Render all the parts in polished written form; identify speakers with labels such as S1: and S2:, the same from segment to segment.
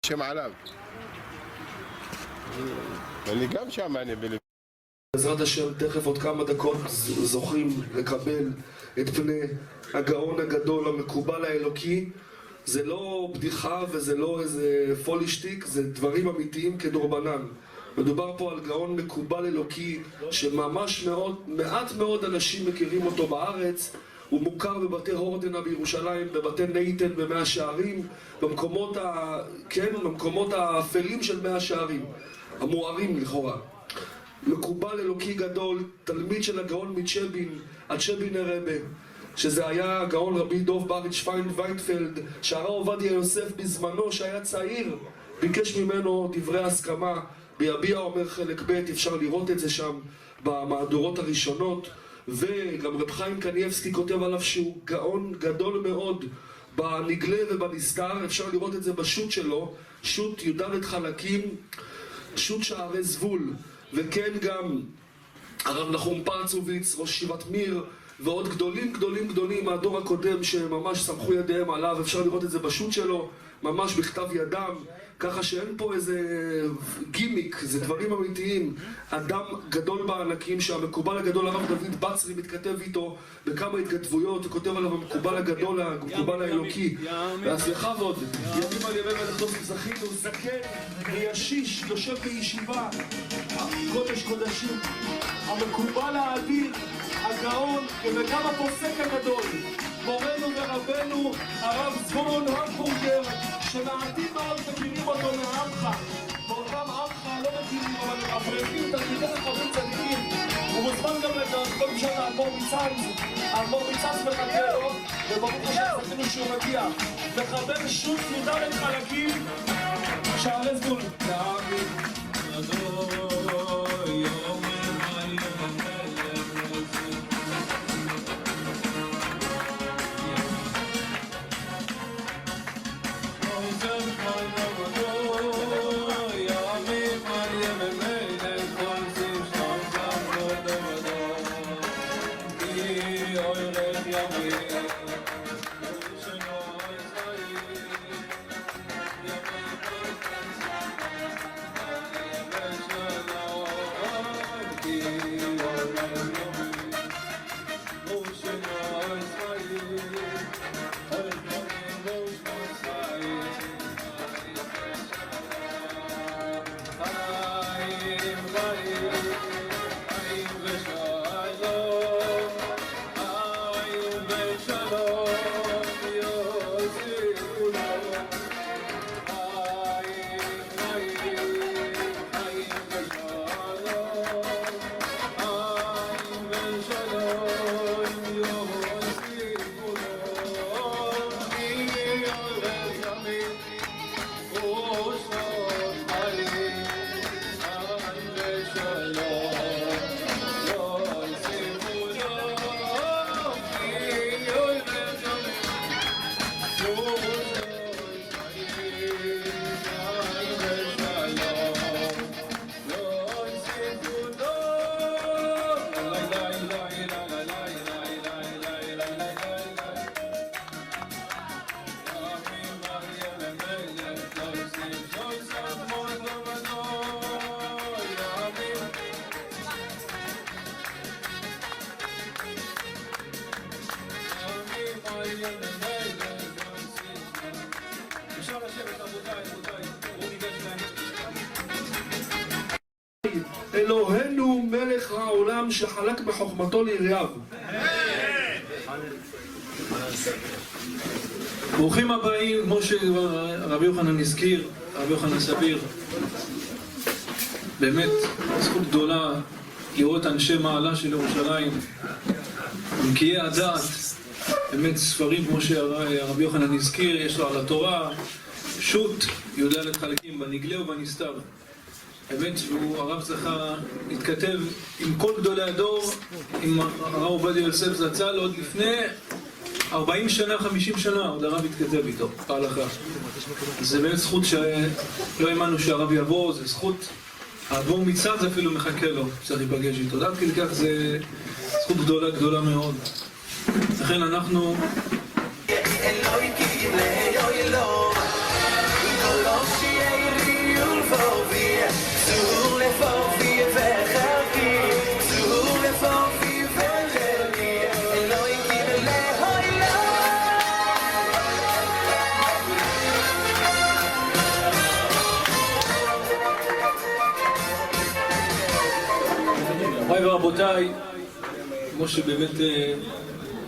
S1: שם עליו. אני גם שם, אני
S2: בעזרת השם, תכף עוד כמה דקות זוכים לקבל את פני הגאון הגדול, המקובל האלוקי. זה לא בדיחה וזה לא איזה פולישטיק, זה דברים אמיתיים כדורבנן. מדובר פה על גאון מקובל אלוקי שממש מעט מאוד אנשים מכירים אותו בארץ. הוא מוכר בבתי הורדנה בירושלים, בבתי נייתן במאה שערים, במקומות האפלים של מאה שערים, המוארים לכאורה. מקובל אלוקי גדול, תלמיד של הגאון מצ'בין, הצ'בין הרבה, שזה היה הגאון רבי דוב בריץ' פיין ויינפלד, שהרב עובדיה יוסף בזמנו שהיה צעיר, ביקש ממנו דברי הסכמה ביביע אומר חלק ב', אפשר לראות את זה שם במהדורות הראשונות. וגם רב חיים קניאבסקי כותב עליו שהוא גאון גדול מאוד בנגלה ובנסתר. אפשר לראות את זה בשו"ת שלו, שו"ת י"ד חלקים, שו"ת שערי זבול. וכן גם הרב נחום פרצוביץ, ראש ישיבת מיר, ועוד גדולים מהדור הקודם שממש סמכו ידיהם עליו. אפשר לראות את זה בשו"ת שלו, ממש בכתב ידם, ככה שאין פה איזה גימיק, זה דברים אמיתיים. אדם גדול בענקים שהמקובל הגדול הרב דוד בצרי מתכתב איתו בכמה התכתבויות, הוא כותב עליו המקובל הגדול, המקובל האלוקי. והצלחה ועוד, ימים על ימי מלאכתו זכינו, זקן וישיש, יושב בישיבה, קודש קודשים, המקובל האדיר, הגאון וגם הפוסק הגדול, מורנו ורבנו הרב זבולון המבורגר, שמעטים מאוד מכירים אותו מעמך, ואותם עמך לא מכירים, אבל אברכים תלמידי חכמים צדיקים. הוא מוזמן גם כל פשוט האדמו"ר מצאנז מחכה לו, וברוך השם זכינו שהוא מגיע. מחבר שו"ת י"ד חלקים, שערי זבול. אלוהינו מלך העולם שחלק בחוכמתו ליראיו.
S3: ברוכים הבאים, כמו שרבי יוחנן הזכיר, רבי יוחנן סביר. באמת זכות גדולה לראות אנשי מעלה של ירושלים, עמקיי הדעת, באמת ספרים כמו שרבי יוחנן הזכיר, יש לו על התורה, שו"ת י"ד חלקים בנגלה ובנסתר. באמת הרב זכה להתכתב עם כל גדולי הדור, עם הרב עובדיה יוסף זצ"ל עוד לפני 40 שנה, 50 שנה, עוד הרב התכתב איתו, בהלכה. זה באמת זכות שלא האמנו שהרב יבוא, זה זכות, האדמו"ר מצאנז אפילו מחכה לו, צריך להיפגש איתו. עד כדי כך זה זכות גדולה מאוד. לכן אנחנו... אלוהים כי אלוהים
S4: לפורפי, צור לפורפי וחלקי, צור לפורפי וללי, אלוהים קיבל להוי לו.
S3: מוריי ורבותיי, כמו שבאמת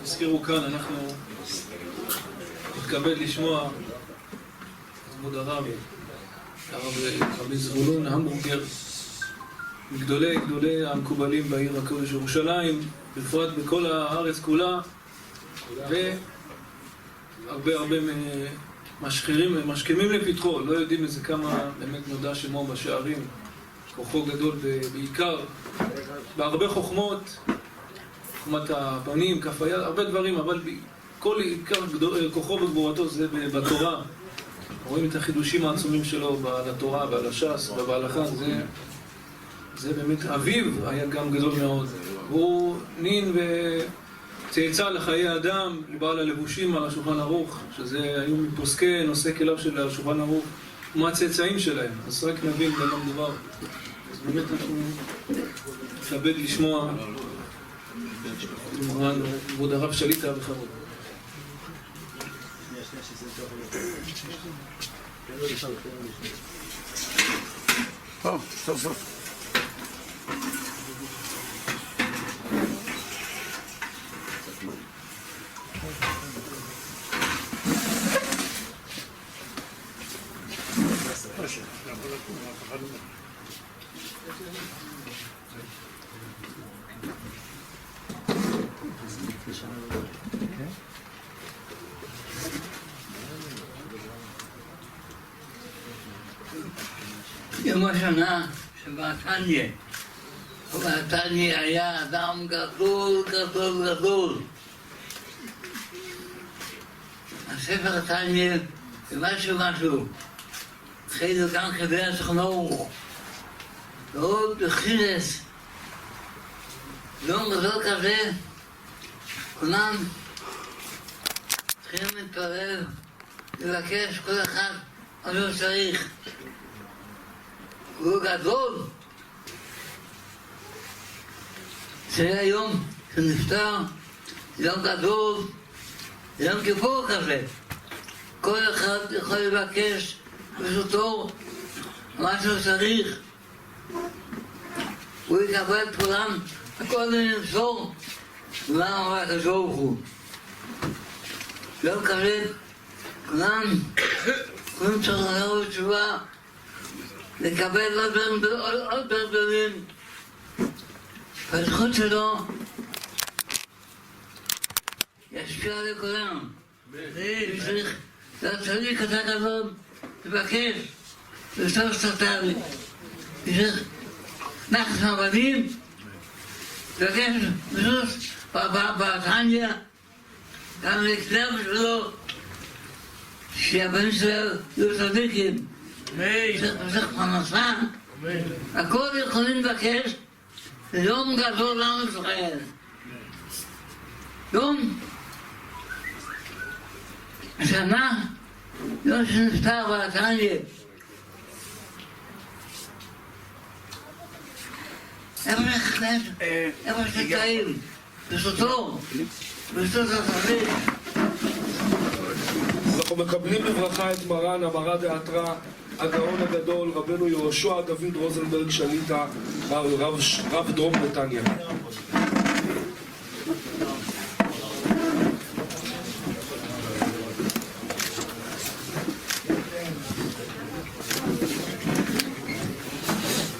S3: הזכירו כאן, אנחנו נתכבד לשמוע כבוד הרב רבי זבולון המבורגר, מגדולי המקובלים בעיר הקודש ירושלים, בפרט בכל הארץ כולה, והרבה משכימים לפתחו, לא יודעים איזה כמה באמת נודע שמו בשערים, כוחו גדול בעיקר, בהרבה חוכמות, חוכמת הפנים, כף היד, הרבה דברים, אבל כל עיקר כוחו וגבורתו זה בתורה. רואים את החידושים העצומים שלו בתורה ועל הש"ס ובהלכה, זה באמת, אביו היה גם גדול מאוד. הוא נין וצאצא לחיי אדם, לבעל הלבושים על השולחן ערוך, שזה היו מפוסקי נושא כליו של השולחן ערוך, ומה הצאצאים שלהם, אז רק נבין במה מדובר. אז באמת אנחנו נתכבד לשמוע כבוד הרב שליט"א בכבוד.
S5: סוף סוף.
S6: יום השנה שבעתניה, ובעתניה היה אדם גדול גדול גדול. הספר עתניה זה משהו, חיידו גם כדי הסכנוך, ועוד בחילס, יום גדול כזה, כולם צריכים להתפלל, לבקש כל אחד מה שהוא צריך. הוא גדול. זה היום שנפטר, יום גדול, יום כיפור כזה. כל אחד יכול לבקש ברשותו מה שהוא צריך. הוא יקבל את כולם, הכל נמסור, למה רק השורח הוא. יום כזה, כולם צריכים לעבור תשובה, לקבל עוד דברים. והזכות שלו ישפיע לכולם. וצריך להצליח את הגדול, לבקש, לסוף סטטלי. וצריך נחס מעבדים, לבקש בסוס בעתניה, גם לכתב שלו, שהבנים שלו יהיו צדיקים. צריך פרנסה, הכל יכולים לבקש, זה יום גדול לעם ישראל. יום השנה, יום שנפטר בעתניה. איפה שתקעים? ברשותו, ברשות התרבית.
S2: אנחנו מקבלים בברכה את מרן המרא דאתרא, הגאון הגדול, רבנו יהושע דוד רוזנברג שליט"א, רב דרום נתניה.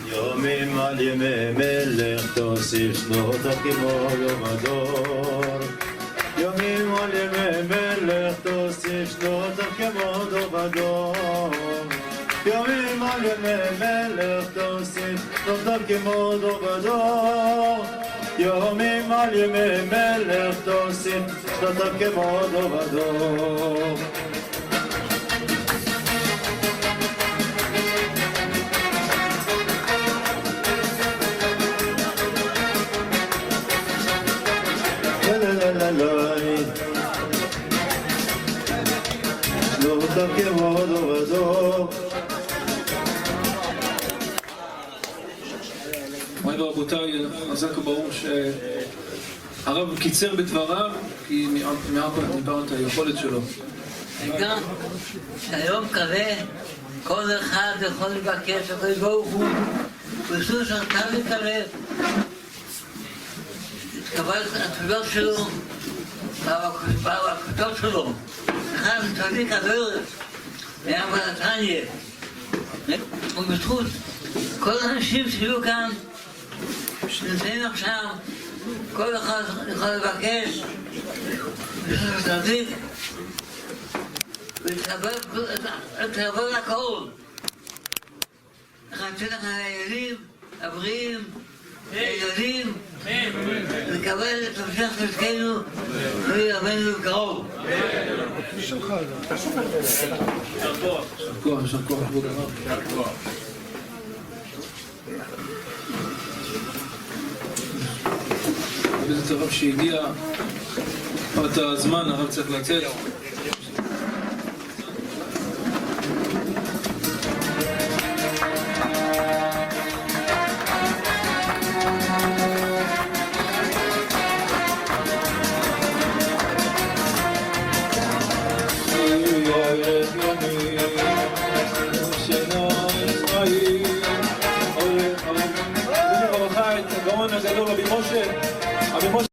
S7: יומים על ימי מלך תוסיף שנותיו כמו יום הדור. יומים על ימי מלך תוסיף שנותיו כמו דור ודור. יומים על ימי מלך תוסיף שנותיו כמו דור ודור. יומים על ימי מלך תוסיף שנותיו כמו דור ודור. שנותיו כמו דור ודור.
S3: ורבותיי, חזק וברור שהרב קיצר בדבריו, כי דיבר את היכולת שלו.
S6: וגם, שהיום כזה, כל אחד יכול לבקש, אבל ברוך הוא, ושוב שאתה מתערב, תקבל את התפילות שלו, והבקשות שלו. אחד מצדיק הדרך, היה בנתניה, ובזכות כל האנשים שהיו כאן, שנמצאים עכשיו, כל אחד יכול לבקש, ושתצדיק, ולקבל הכל. חצי לך הילדים, הבריאים, הילדים, לקבל את המשך חלקנו וירבנו בקרוב.
S3: יישר כוח, כבוד הרב. וזה הרב שהגיע, מפאת הזמן, הרב צריך לצאת.